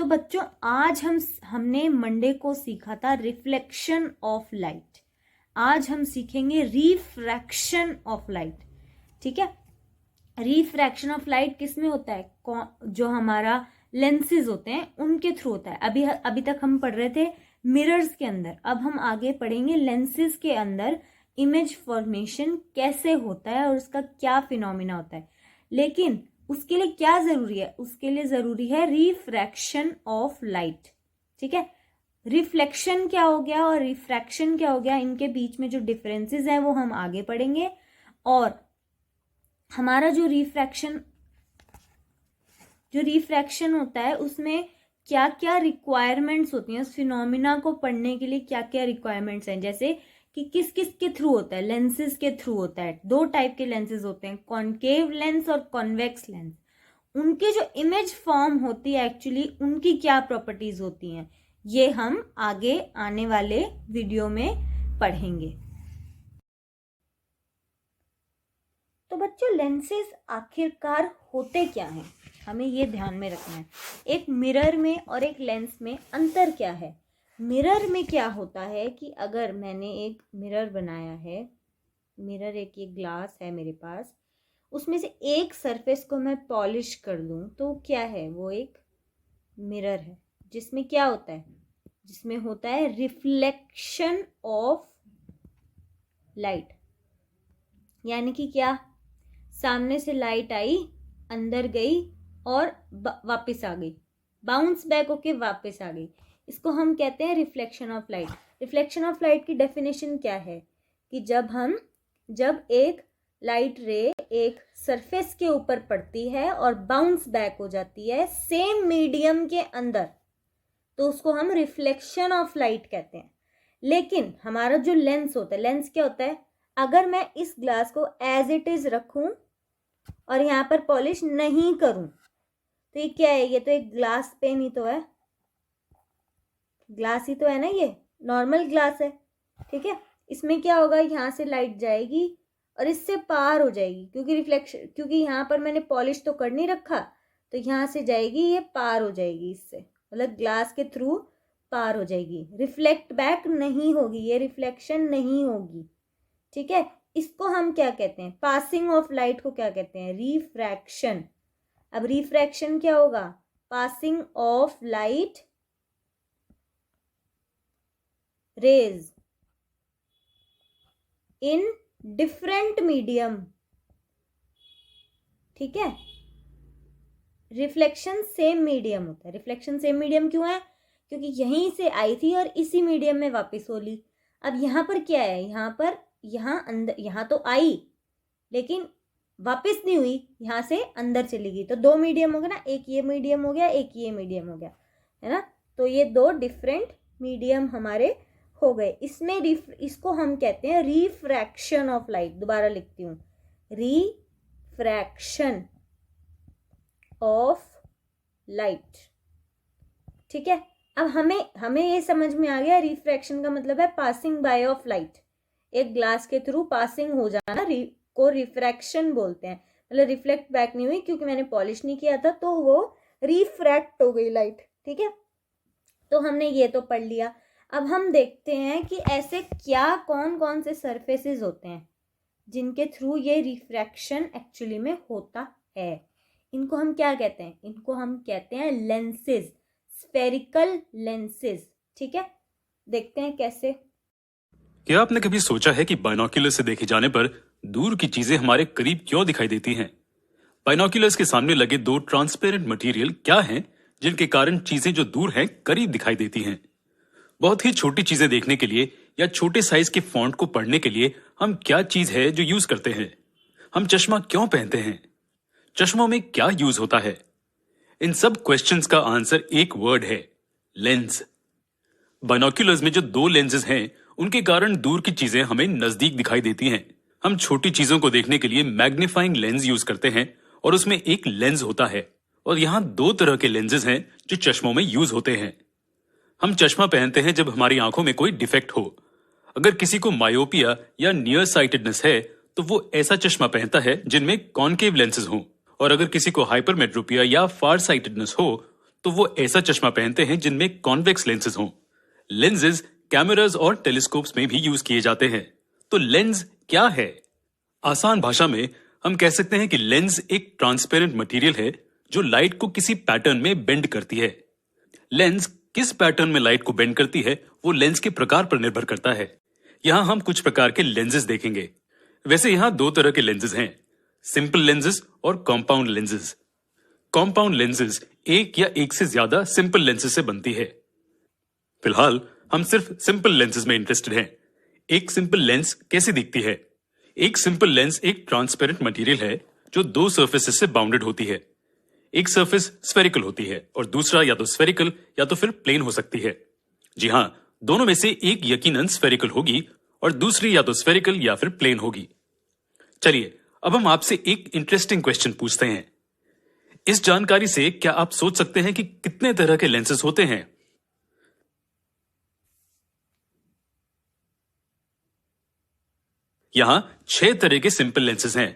तो बच्चों आज हमने मंडे को सीखा था रिफ्लेक्शन ऑफ लाइट। आज हम सीखेंगे रिफ्रैक्शन ऑफ लाइट। ठीक है, रिफ्रैक्शन ऑफ लाइट किस में होता है? जो हमारा लेंसेज होते हैं उनके थ्रू होता है। अभी तक हम पढ़ रहे थे मिरर्स के अंदर, अब हम आगे पढ़ेंगे लेंसेज के अंदर इमेज फॉर्मेशन कैसे होता है और उसका क्या फिनोमिना होता है। लेकिन उसके लिए क्या जरूरी है? उसके लिए जरूरी है रिफ्रैक्शन ऑफ लाइट। ठीक है, रिफ्लेक्शन क्या हो गया और रिफ्रैक्शन क्या हो गया, इनके बीच में जो डिफरेंसेस है वो हम आगे पढ़ेंगे। और हमारा जो रिफ्रैक्शन होता है उसमें क्या क्या रिक्वायरमेंट्स होती हैं, उस फिनोमिना को पढ़ने के लिए क्या क्या रिक्वायरमेंट्स हैं। जैसे कि किस किस के थ्रू होता है? लेंसेज के थ्रू होता है। दो टाइप के लेंसेज होते हैं, कॉनकेव लेंस और कॉन्वेक्स लेंस। उनकी जो इमेज फॉर्म होती है एक्चुअली उनकी क्या प्रॉपर्टीज होती हैं, ये हम आगे आने वाले वीडियो में पढ़ेंगे। तो बच्चों लेंसेज आखिरकार होते क्या हैं, हमें ये ध्यान में रखना है। एक मिरर में और एक लेंस में अंतर क्या है? मिरर में क्या होता है कि अगर मैंने एक मिरर बनाया है, मिरर एक ये ग्लास है मेरे पास, उसमें से एक सरफेस को मैं पॉलिश कर दूं तो क्या है? वो एक मिरर है जिसमें क्या होता है? जिसमें होता है रिफ्लेक्शन ऑफ लाइट। यानी कि क्या, सामने से लाइट आई, अंदर गई और वापस आ गई, बाउंस बैक होके वापस आ गई। इसको हम कहते हैं reflection of light. Reflection of light की डेफिनेशन क्या है कि जब एक लाइट रे एक सरफेस के ऊपर पड़ती है और बाउंस बैक हो जाती है सेम मीडियम के अंदर, तो उसको हम रिफ्लेक्शन ऑफ लाइट कहते हैं। लेकिन हमारा जो लेंस होता है, लेंस क्या होता है? अगर मैं इस ग्लास को एज इट इज रखूं और यहाँ पर पॉलिश नहीं करूं तो ये क्या है? ये तो एक ग्लास पेन ही तो है, ग्लास ही तो है ना, ये नॉर्मल ग्लास है। ठीक है, इसमें क्या होगा? यहाँ से लाइट जाएगी और इससे पार हो जाएगी, क्योंकि यहाँ पर मैंने पॉलिश तो कर नहीं रखा, तो यहाँ से जाएगी, ये पार हो जाएगी, इससे मतलब ग्लास के थ्रू पार हो जाएगी, रिफ्लेक्ट बैक नहीं होगी, ये रिफ्लेक्शन नहीं होगी। ठीक है, इसको हम क्या कहते हैं? पासिंग ऑफ लाइट को क्या कहते हैं? रिफ्रैक्शन। अब रिफ्रैक्शन क्या होगा? Passing of light rays in different medium. ठीक है, रिफ्लेक्शन सेम मीडियम होता है। रिफ्लेक्शन सेम मीडियम क्यों है? क्योंकि यहीं से आई थी और इसी मीडियम में वापस हो ली। अब यहाँ पर क्या है? यहाँ तो आई लेकिन वापस नहीं हुई, यहाँ से अंदर चली गई, तो दो मीडियम हो गया ना, एक ये मीडियम हो गया, एक ये मीडियम हो गया, है ना। तो ये दो डिफरेंट मीडियम हमारे हो गए। इसको हम कहते हैं रिफ्रैक्शन ऑफ लाइट। दोबारा लिखती हूँ, रिफ्रैक्शन ऑफ लाइट। ठीक है, अब हमें ये समझ में आ गया, रिफ्रैक्शन का मतलब है पासिंग बाय ऑफ लाइट। एक ग्लास के थ्रू पासिंग हो जाना को रिफ्रैक्शन बोलते हैं। मतलब रिफ्लेक्ट बैक नहीं हुई क्योंकि मैंने पॉलिश नहीं किया था, तो वो रिफ्रैक्ट हो गई लाइट। ठीक है, तो हमने ये तो पढ़ लिया। अब हम देखते हैं कि ऐसे क्या कौन कौन से सरफेसेस होते हैं जिनके थ्रू ये रिफ्रैक्शन एक्चुअली में होता है। इनको हम क्या कहते हैं? इनको हम कहते हैं लेंसेज, स्फेरिकल लेंसेज। ठीक है, देखते हैं कैसे। क्या आपने कभी सोचा है कि बाइनोक्यूलर से देखे जाने पर दूर की चीजें हमारे करीब क्यों दिखाई देती हैं? बाइनोक्यूलर्स के सामने लगे दो ट्रांसपेरेंट मटेरियल क्या हैं जिनके कारण चीजें जो दूर हैं करीब दिखाई देती हैं? बहुत ही छोटी चीजें देखने के लिए या छोटे साइज के फॉन्ट को पढ़ने के लिए हम क्या चीज है जो यूज करते हैं? हम चश्मा क्यों पहनते हैं? चश्मों में क्या यूज होता है? इन सब क्वेश्चंस का आंसर एक वर्ड है, लेंस। बाइनोक्यूलर्स में जो दो लेंसेज हैं उनके कारण दूर की चीजें हमें नजदीक दिखाई देती हैं। हम छोटी चीजों को देखने के लिए मैग्नीफाइंग लेंस यूज करते हैं और उसमें एक लेंस होता है। और यहाँ दो तरह के लेंसेज हैं जो चश्मों में यूज होते हैं। हम चश्मा पहनते हैं जब हमारी आंखों में कोई डिफेक्ट हो। अगर किसी को मायोपिया या नियर साइटेडनेस है तो वो ऐसा चश्मा पहनता है जिनमें कॉनकेव लेंसेज हों। और अगर किसी को हाइपरमेट्रोपिया या फार साइटेडनेस हो तो वो ऐसा चश्मा पहनते हैं जिनमें कॉन्वेक्स लेंसेज हों। लेंसेज कैमरास और टेलीस्कोप्स में भी यूज किए जाते हैं। तो लेंस क्या है? आसान भाषा में हम कह सकते हैं कि लेंस एक ट्रांसपेरेंट मटेरियल है जो लाइट को किसी पैटर्न में बेंड करती है। लेंस किस पैटर्न में लाइट को बेंड करती है वो लेंस के प्रकार पर निर्भर करता है। यहां हम कुछ प्रकार के लेंसेज देखेंगे। वैसे यहां दो तरह के लेंसेज हैं, सिंपल लेंसेज और कॉम्पाउंड लेंसेज। कॉम्पाउंड लेंसेज एक या एक से ज्यादा सिंपल लेंसेज से बनती है। फिलहाल हम सिर्फ सिंपल लेंसेज में इंटरेस्टेड हैं। एक सिंपल लेंस कैसी दिखती है? एक सिंपल लेंस एक ट्रांसपेरेंट मटेरियल है जो दो सर्फेसेस से बाउंडेड होती है। एक सरफेस स्फेरिकल होती है और दूसरा या तो स्फेरिकल या तो फिर प्लेन हो सकती है। जी हां, दोनों में से एक यकीनन स्फेरिकल होगी और दूसरी या तो स्फेरिकल या फिर प्लेन होगी। चलिए अब हम आपसे एक इंटरेस्टिंग क्वेश्चन पूछते हैं। इस जानकारी से क्या आप सोच सकते हैं कि कितने तरह के लेंसेज होते हैं? यहां 6 तरह के सिंपल लेंसेज हैं।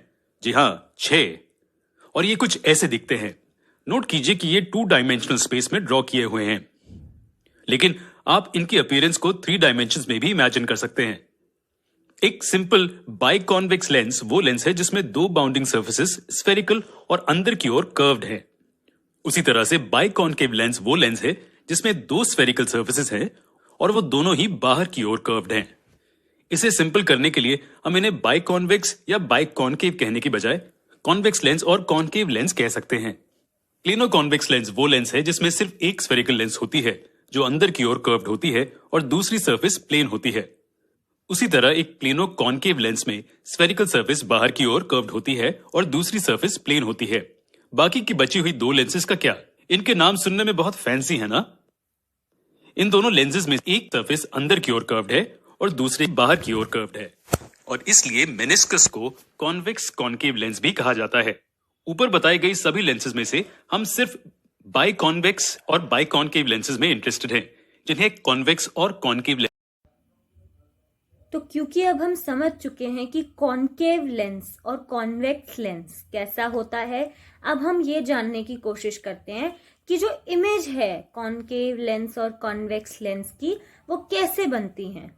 जी हां, 6। और ये कुछ ऐसे दिखते हैं। नोट कीजिए कि ये 2 डायमेंशनल स्पेस में ड्रॉ किए हुए हैं, लेकिन आप इनकी अपीयरेंस को 3 डायमेंशंस में भी इमेजिन कर सकते हैं। एक सिंपल बाइकॉन्वेक्स लेंस वो लेंस है जिसमें दो बाउंडिंग सर्फेसेस स्फेरिकल और अंदर की ओर कर्व्ड हैं। उसी तरह से बाइकॉन्केव लेंस वो लेंस है जिसमें दो स्फेरिकल सर्फेसेस हैं और वो दोनों ही बाहर की ओर कर्व्ड हैं। इसे सिंपल करने के लिए हम इन्हें बाइकॉन्वेक्स या बाइकॉन्केव कहने की बजाय कॉन्वेक्स लेंस और कॉन्केव लेंस कह सकते हैं। क्लिनोकॉन्वेक्स लेंस वो लेंस है जिसमें सिर्फ एक स्फेरिकल लेंस होती है जो अंदर की ओर कर्व्ड होती है और दूसरी सरफेस प्लेन होती है। उसी तरह एक प्लेनो कॉन्केव लेंस में स्फेरिकल सरफेस बाहर की ओर कर्व्ड होती है और दूसरी सरफेस प्लेन होती है। बाकी की बची हुई दो लेंसेज का क्या? इनके नाम सुनने में बहुत फैंसी है ना? इन दोनों लेंसेज में एक सरफेस अंदर की ओर कर्व्ड है और दूसरी बाहर की ओर कर्व्ड है और इसलिए मेनिस्कस को कॉन्वेक्स कॉन्केव लेंस भी कहा जाता है। ऊपर बताई गई सभी लेंसेज में से हम सिर्फ बाइकॉन्वेक्स और बाइकॉन्केव लेंसेज में इंटरेस्टेड हैं, जिन्हें कॉन्वेक्स और कॉन्केव तो क्योंकि अब हम समझ चुके हैं कि कॉन्केव लेंस और कॉन्वेक्स लेंस कैसा होता है, अब हम ये जानने की कोशिश करते हैं कि जो इमेज है कॉन्केव लेंस और कॉन्वेक्स लेंस की वो कैसे बनती हैं।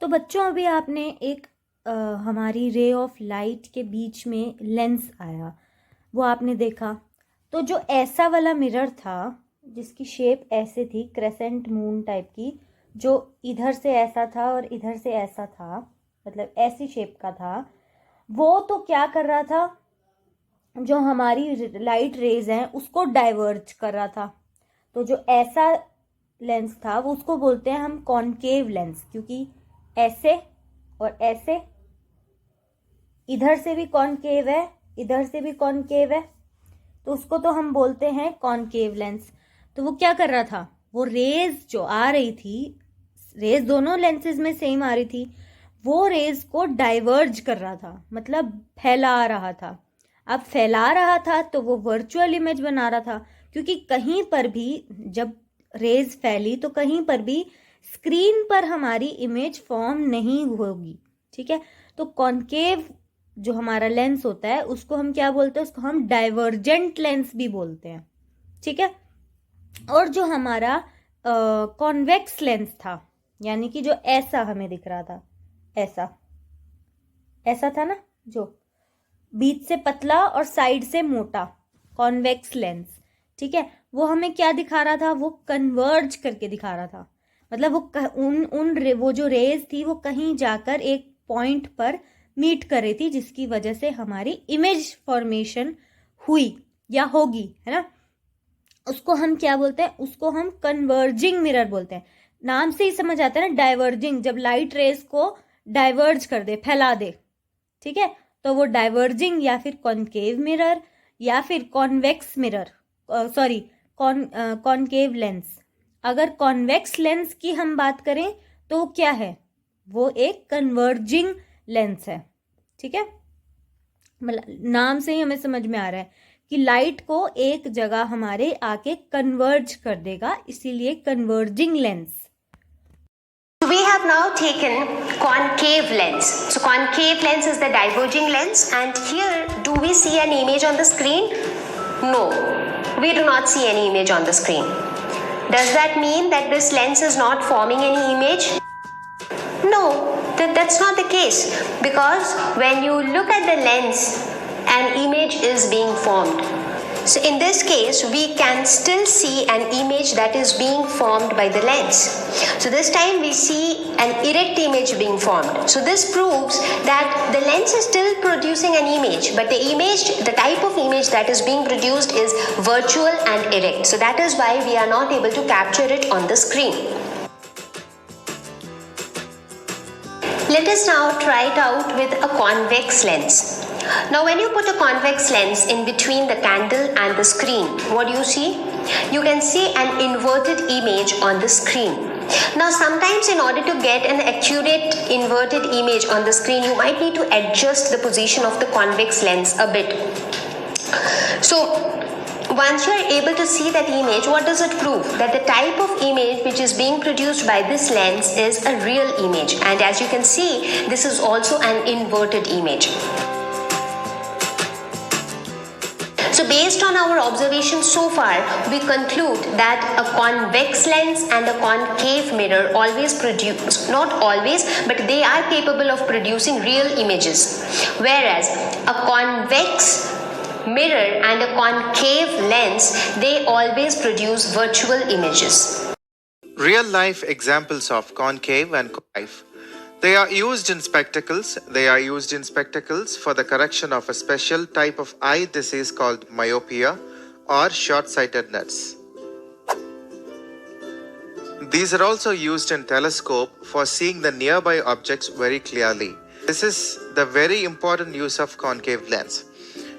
तो बच्चों अभी आपने एक हमारी रे ऑफ लाइट के बीच में लेंस आया वो आपने देखा। तो जो ऐसा वाला मिरर था जिसकी शेप ऐसे थी क्रेसेंट मून टाइप की, जो इधर से ऐसा था और इधर से ऐसा था, मतलब ऐसी शेप का था, वो तो क्या कर रहा था, जो हमारी लाइट रेज हैं उसको डाइवर्ज कर रहा था। तो जो ऐसा लेंस था वो उसको बोलते हैं हम कॉन्केव लेंस, क्योंकि ऐसे और ऐसे, इधर से भी कॉन्केव है इधर से भी कॉन्केव है, तो उसको तो हम बोलते हैं कॉन्केव लेंस। तो वो क्या कर रहा था, वो रेज जो आ रही थी, रेज दोनों लेंसेज में सेम आ रही थी, वो रेज को डाइवर्ज कर रहा था, मतलब फैला रहा था। अब फैला रहा था तो वो वर्चुअल इमेज बना रहा था, क्योंकि कहीं पर भी जब रेज फैली तो कहीं पर भी स्क्रीन पर हमारी इमेज फॉर्म नहीं होगी, ठीक है। तो कॉनकेव जो हमारा लेंस होता है उसको हम क्या बोलते हैं, उसको हम डाइवर्जेंट लेंस भी बोलते हैं, ठीक है। और जो हमारा कॉन्वेक्स लेंस था, यानी कि जो ऐसा हमें दिख रहा था, ऐसा ऐसा था ना, जो बीच से पतला और साइड से मोटा, कॉन्वेक्स लेंस, ठीक है, वो हमें क्या दिखा रहा था, वो कन्वर्ज करके दिखा रहा था। मतलब वो जो रेज थी वो कहीं जाकर एक पॉइंट पर मीट कर रही थी, जिसकी वजह से हमारी इमेज फॉर्मेशन हुई या होगी, है ना। उसको हम क्या बोलते हैं, उसको हम कन्वर्जिंग मिरर बोलते हैं। नाम से ही समझ आता है ना, डाइवर्जिंग, जब लाइट रेज को डाइवर्ज कर दे, फैला दे, ठीक है, तो वो डाइवर्जिंग या फिर कॉनकेव मिरर या फिर convex mirror, sorry concave lens. अगर कॉन्वेक्स लेंस की हम बात करें तो क्या है, वो एक कन्वर्जिंग लेंस है, ठीक है। मतलब नाम से ही हमें समझ में आ रहा है कि लाइट को एक जगह हमारे आके कन्वर्ज कर देगा, इसीलिए converging lens. We have now taken concave lens. So concave lens is the diverging lens, and here do we see an image on the screen? No, we do not see any image on the screen. Does that mean that this lens is not forming any image? No, that's not the case, because when you look at the lens, an image is being formed. So in this case, we can still see an image that is being formed by the lens. So this time we see an erect image being formed. So this proves that the lens is still producing an image, but the type of image that is being produced is virtual and erect. So that is why we are not able to capture it on the screen. Let us now try it out with a convex lens. Now when you put a convex lens in between the candle and the screen, what do you see? You can see an inverted image on the screen. Now sometimes in order to get an accurate inverted image on the screen, you might need to adjust the position of the convex lens a bit. So once you are able to see that image, what does it prove? That the type of image which is being produced by this lens is a real image. And as you can see, this is also an inverted image. So based on our observations so far, we conclude that a convex lens and a concave mirror always produce, not always, but they are capable of producing real images. Whereas a convex mirror and a concave lens, they always produce virtual images. Real life examples of concave and convex. They are used in spectacles. They are used in spectacles for the correction of a special type of eye disease called myopia or short-sightedness. These are also used in telescope for seeing the nearby objects very clearly. This is the very important use of concave lens.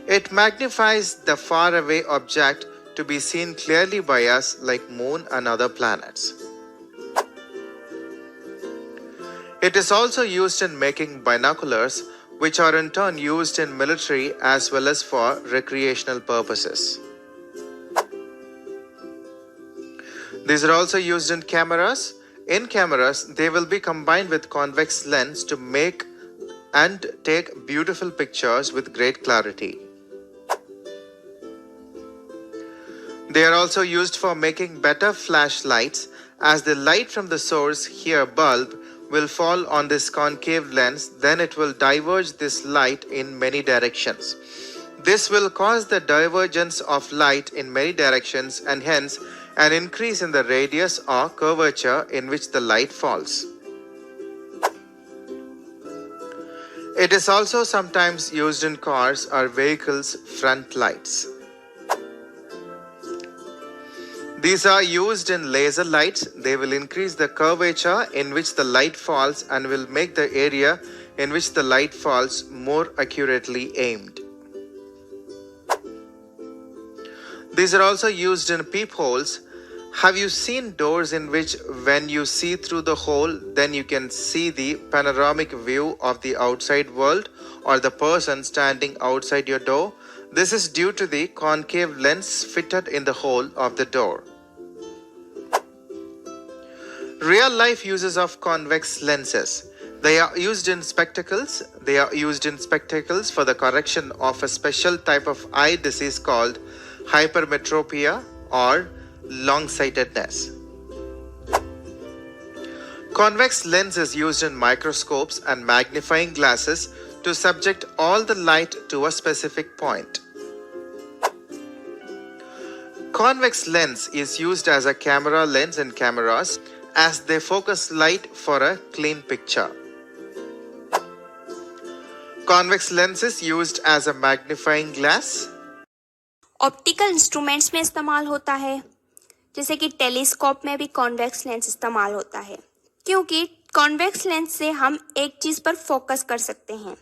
It magnifies the faraway object to be seen clearly by us, like moon and other planets. It is also used in making binoculars, which are in turn used in military as well as for recreational purposes. These are also used in cameras. In cameras, they will be combined with convex lens to make and take beautiful pictures with great clarity. They are also used for making better flashlights, as the light from the source, here bulb, will fall on this concave lens, then it will diverge this light in many directions. This will cause the divergence of light in many directions and hence an increase in the radius or curvature in which the light falls. It is also sometimes used in cars or vehicles' front lights. These are used in laser lights. They will increase the curvature in which the light falls and will make the area in which the light falls more accurately aimed. These are also used in peepholes. Have you seen doors in which when you see through the hole, then you can see the panoramic view of the outside world or the person standing outside your door? This is due to the concave lens fitted in the hole of the door. Real life uses of convex lenses. They are used in spectacles. They are used in spectacles for the correction of a special type of eye disease called hypermetropia or long-sightedness. Convex lens is used in microscopes and magnifying glasses to subject all the light to a specific point. Convex lens is used as a camera lens in cameras as they focus light for a clean picture. Convex lens is used as a magnifying glass. Optical instruments में इस्तेमाल होता है, जैसे कि telescope में भी convex lens इस्तेमाल होता है, क्योंकि कॉन्वेक्स लेंस से हम एक चीज़ पर फोकस कर सकते हैं।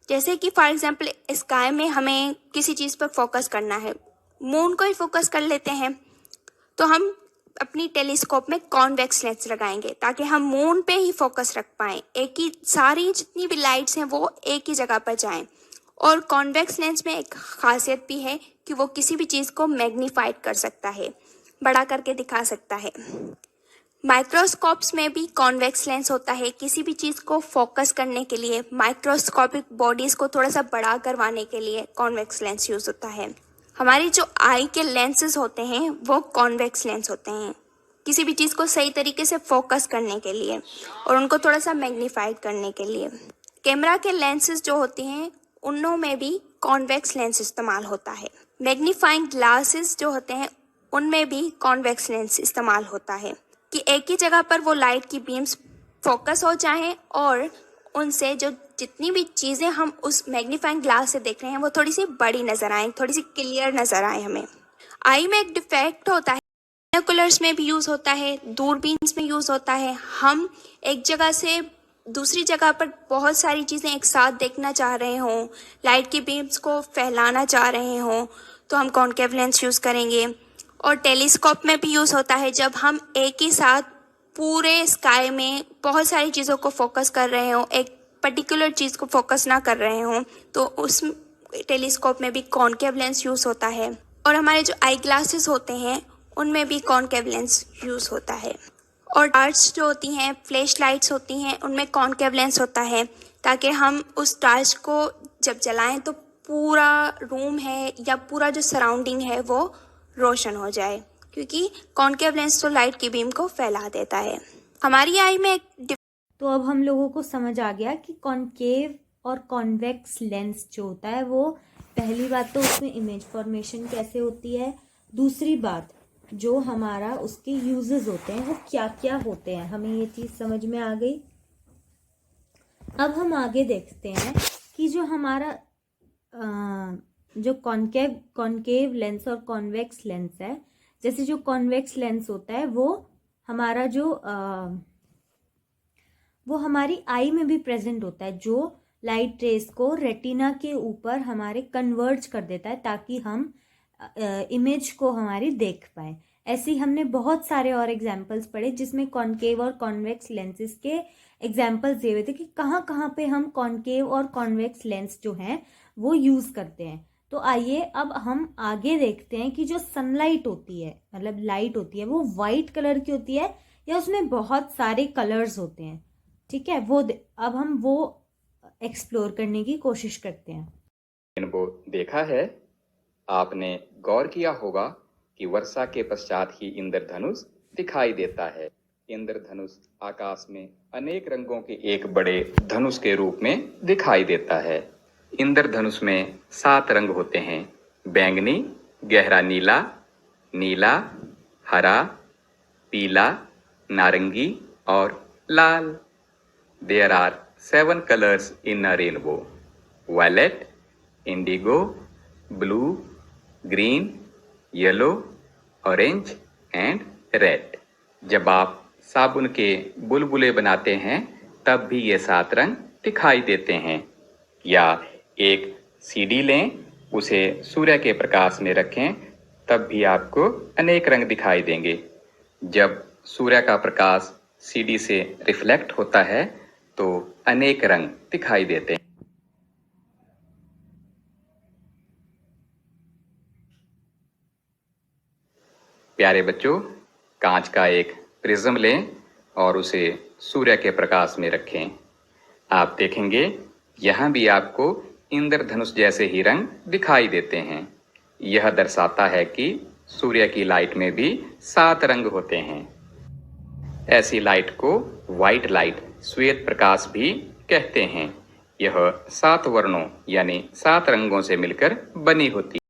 जैसे कि फॉर एग्जांपल स्काई में हमें किसी चीज़ पर फोकस करना है, मून को ही फोकस कर लेते हैं, तो हम अपनी टेलीस्कोप में कॉन्वेक्स लेंस लगाएंगे ताकि हम मून पे ही फोकस रख पाएँ, एक ही सारी जितनी भी लाइट्स हैं वो एक ही जगह पर जाएं। और कॉन्वेक्स लेंस में एक खासियत भी है कि वो किसी भी चीज़ को मैग्नीफाइड कर सकता है, बड़ा करके दिखा सकता है। माइक्रोस्कोप्स में भी कॉन्वेक्स लेंस होता है, किसी भी चीज़ को फोकस करने के लिए, माइक्रोस्कोपिक बॉडीज़ को थोड़ा सा बड़ा करवाने के लिए कॉन्वेक्स लेंस यूज़ होता है। हमारी जो आई के लेंसेज होते हैं वो कॉन्वेक्स लेंस होते हैं, किसी भी चीज़ को सही तरीके से फोकस करने के लिए और उनको थोड़ा सा मैग्नीफाइड करने के लिए। कैमरा के लेंसेज जो होती हैं उनों में भी कॉन्वेक्स लेंस इस्तेमाल होता है। मैग्नीफाइंग ग्लासेस जो होते हैं उनमें भी कॉन्वेक्स लेंस इस्तेमाल होता है कि एक ही जगह पर वो लाइट की बीम्स फोकस हो जाएं और उनसे जो जितनी भी चीज़ें हम उस मैग्नीफाइंग ग्लास से देख रहे हैं वो थोड़ी सी बड़ी नज़र आएँ, थोड़ी सी क्लियर नज़र आए हमें। आई में एक डिफेक्ट होता है, बाइनोकुलर्स में भी यूज़ होता है, दूरबीन्स में यूज़ होता है। हम एक जगह से दूसरी जगह पर बहुत सारी चीज़ें एक साथ देखना चाह रहे हों, लाइट की बीम्स को फैलाना चाह रहे हों, तो हम कॉन्केव लेंस यूज़ करेंगे। और टेलीस्कोप में भी यूज़ होता है, जब हम एक ही साथ पूरे स्काई में बहुत सारी चीज़ों को फोकस कर रहे हों, एक पर्टिकुलर चीज़ को फोकस ना कर रहे हों, तो उस टेलीस्कोप में भी कॉन्केव लेंस यूज़ होता है। और हमारे जो आई ग्लासेस होते हैं उनमें भी कॉन्केव लेंस यूज़ होता है। और टार्च जो होती हैं, फ्लैश लाइट्स होती हैं, उनमें कॉन्केव लेंस होता है ताकि हम उस टार्च को जब जलाएं तो पूरा रूम है या पूरा जो सराउंडिंग है वो रोशन हो जाए, क्योंकि कॉन्केव लेंस तो लाइट की बीम को फैला देता है। हमारी आई में तो अब हम लोगों को समझ आ गया कि कॉन्केव और कॉन्वेक्स लेंस जो होता है वो, पहली बात तो उसमें इमेज फॉर्मेशन कैसे होती है, दूसरी बात जो हमारा उसके यूजेस होते हैं वो क्या क्या होते हैं, हमें ये चीज़ समझ में आ गई। अब हम आगे देखते हैं कि जो हमारा जो कॉन्केव लेंस और कॉन्वेक्स लेंस है, जैसे जो कॉन्वेक्स लेंस होता है वो हमारा जो वो हमारी आई में भी प्रेजेंट होता है, जो लाइट रेस को रेटिना के ऊपर हमारे कन्वर्ज कर देता है ताकि हम इमेज को हमारी देख पाए। ऐसे ही हमने बहुत सारे और एग्जाम्पल्स पढ़े जिसमें कॉन्केव और कॉन्वेक्स लेंसेज के एग्जाम्पल्स दिए हुए थे कि कहाँ कहाँ पे हम कॉन्केव और कॉन्वेक्स लेंस जो हैं वो यूज़ करते हैं। तो आइए अब हम आगे देखते हैं कि जो सनलाइट होती है, मतलब लाइट होती है, वो वाइट कलर की होती है या उसमें बहुत सारे कलर्स होते हैं। ठीक है, वो अब हम वो एक्सप्लोर करने की कोशिश करते हैं। रेनबो देखा है? आपने गौर किया होगा कि वर्षा के पश्चात ही इंद्रधनुष दिखाई देता है। इंद्रधनुष आकाश में अनेक रंगों के एक बड़े धनुष के रूप में दिखाई देता है। इंद्रधनुष में 7 रंग होते हैं: बैंगनी, गहरा नीला, नीला, हरा, पीला, नारंगी और लाल। There are 7 colors in a rainbow: violet, indigo, blue, green, yellow, orange and red। जब आप साबुन के बुलबुले बनाते हैं तब भी ये 7 रंग दिखाई देते हैं। या एक सीडी लें, उसे सूर्य के प्रकाश में रखें, तब भी आपको अनेक रंग दिखाई देंगे। जब सूर्य का प्रकाश सीडी से रिफ्लेक्ट होता है तो अनेक रंग दिखाई देते हैं। प्यारे बच्चों, कांच का एक प्रिज्म लें और उसे सूर्य के प्रकाश में रखें। आप देखेंगे यहाँ भी आपको इंद्रधनुष जैसे ही रंग दिखाई देते हैं। यह दर्शाता है कि सूर्य की लाइट में भी 7 रंग होते हैं। ऐसी लाइट को व्हाइट लाइट, श्वेत प्रकाश भी कहते हैं। यह 7 वर्णों यानी 7 रंगों से मिलकर बनी होती है।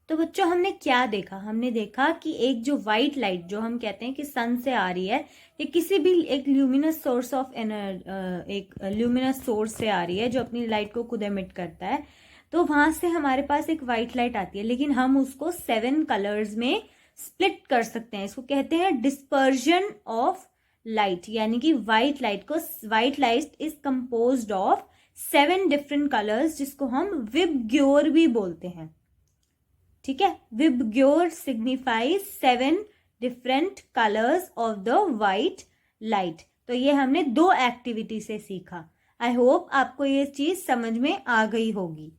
तो बच्चों हमने क्या देखा? हमने देखा कि एक जो वाइट लाइट जो हम कहते हैं कि सन से आ रही है, ये किसी भी एक ल्यूमिनस सोर्स ऑफ एक ल्यूमिनस सोर्स से आ रही है जो अपनी लाइट को खुद एमिट करता है। तो वहां से हमारे पास एक वाइट लाइट आती है, लेकिन हम उसको 7 कलर्स में स्प्लिट कर सकते हैं। इसको कहते हैं डिस्पर्जन ऑफ लाइट, यानी कि white light is composed of 7 different colours, जिसको हम विबग्योर भी बोलते हैं। ठीक है, VIBGYOR signifies 7 different colours of the white light. तो ये हमने 2 एक्टिविटी से सीखा। आई होप आपको ये चीज़ समझ में आ गई होगी।